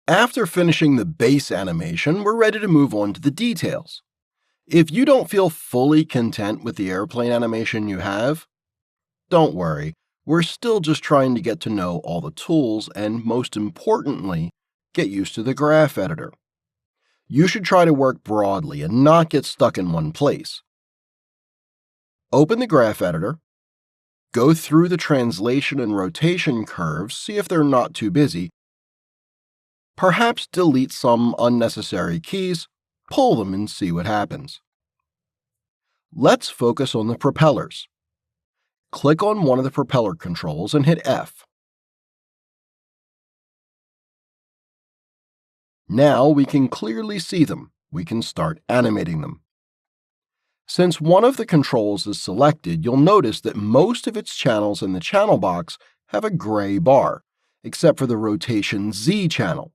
After finishing the base animation, we're ready to move on to the details. If you don't feel fully content with the airplane animation you have, don't worry. We're still just trying to get to know all the tools and, most importantly, get used to the graph editor. You should try to work broadly and not get stuck in one place. Open the graph editor, go through the translation and rotation curves, see if they're not too busy. Perhaps delete some unnecessary keys, pull them and see what happens. Let's focus on the propellers. Click on one of the propeller controls and hit F. Now we can clearly see them. We can start animating them. Since one of the controls is selected, you'll notice that most of its channels in the channel box have a gray bar, except for the rotation Z channel.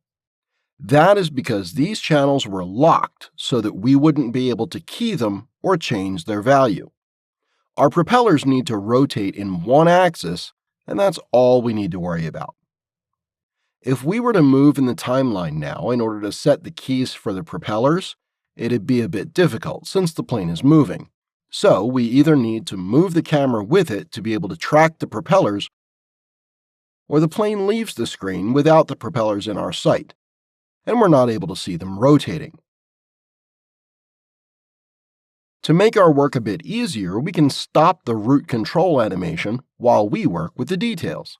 That is because these channels were locked so that we wouldn't be able to key them or change their value. Our propellers need to rotate in one axis, and that's all we need to worry about. If we were to move in the timeline now in order to set the keys for the propellers, it'd be a bit difficult since the plane is moving. So we either need to move the camera with it to be able to track the propellers, or the plane leaves the screen without the propellers in our sight, and we're not able to see them rotating. To make our work a bit easier, we can stop the root control animation while we work with the details.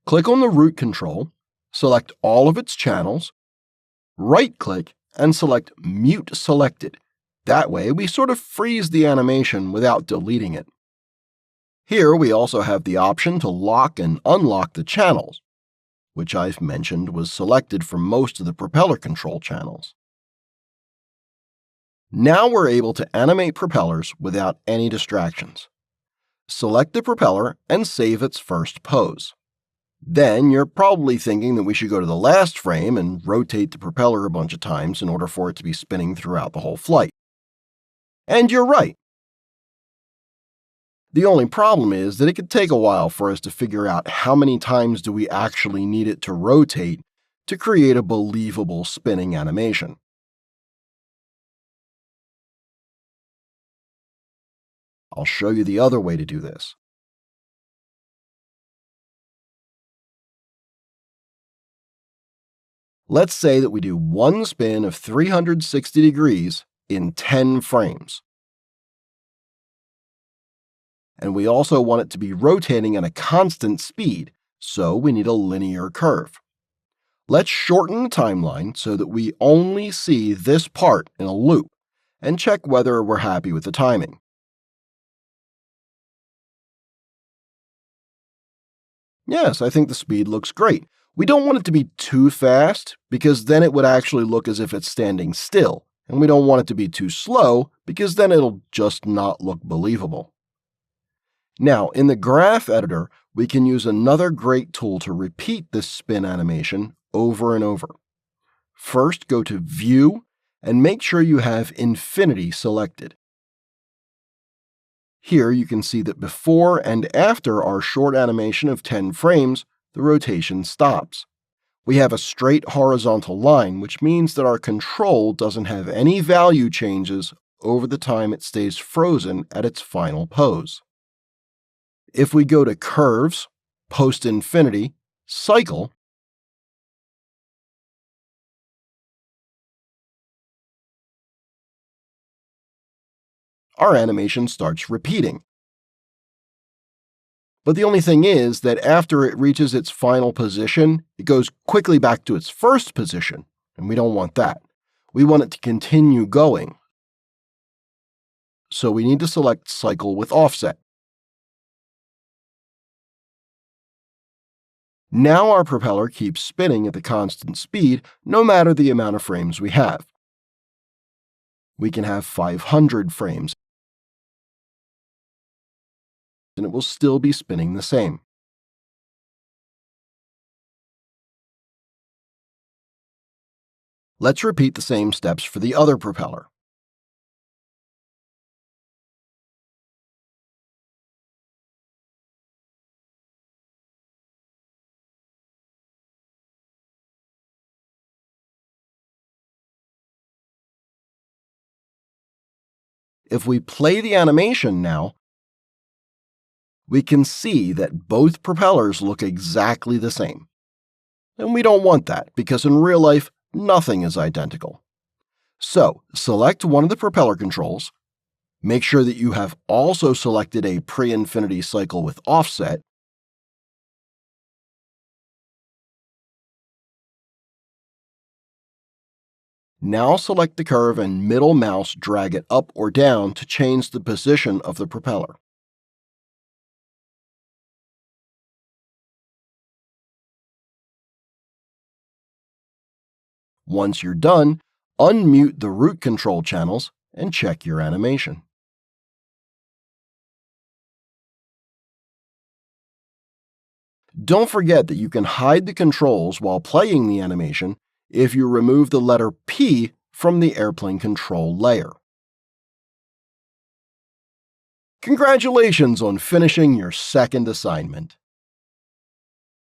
Click on the root control, select all of its channels, right-click, and select Mute Selected. That way, we sort of freeze the animation without deleting it. Here, we also have the option to lock and unlock the channels, which I've mentioned was selected for most of the propeller control channels. Now we're able to animate propellers without any distractions. Select the propeller and save its first pose. Then you're probably thinking that we should go to the last frame and rotate the propeller a bunch of times in order for it to be spinning throughout the whole flight. And you're right. The only problem is that it could take a while for us to figure out how many times do we actually need it to rotate to create a believable spinning animation. I'll show you the other way to do this. Let's say that we do one spin of 360 degrees in 10 frames. And we also want it to be rotating at a constant speed, so we need a linear curve. Let's shorten the timeline so that we only see this part in a loop, and check whether we're happy with the timing. Yes, I think the speed looks great. We don't want it to be too fast, because then it would actually look as if it's standing still, and we don't want it to be too slow, because then it'll just not look believable. Now, in the graph editor, we can use another great tool to repeat this spin animation over and over. First, go to View, and make sure you have Infinity selected. Here you can see that before and after our short animation of 10 frames, the rotation stops. We have a straight horizontal line, which means that our control doesn't have any value changes over the time it stays frozen at its final pose. If we go to Curves, Post Infinity, Cycle, our animation starts repeating. But the only thing is that after it reaches its final position, it goes quickly back to its first position, and we don't want that. We want it to continue going. So we need to select Cycle with Offset. Now our propeller keeps spinning at the constant speed, no matter the amount of frames we have. We can have 500 frames, and it will still be spinning the same. Let's repeat the same steps for the other propeller. If we play the animation now, we can see that both propellers look exactly the same. And we don't want that because in real life, nothing is identical. So, select one of the propeller controls. Make sure that you have also selected a pre-infinity cycle with offset. Now select the curve and middle mouse drag it up or down to change the position of the propeller. Once you're done, unmute the root control channels and check your animation. Don't forget that you can hide the controls while playing the animation if you remove the letter P from the airplane control layer. Congratulations on finishing your second assignment.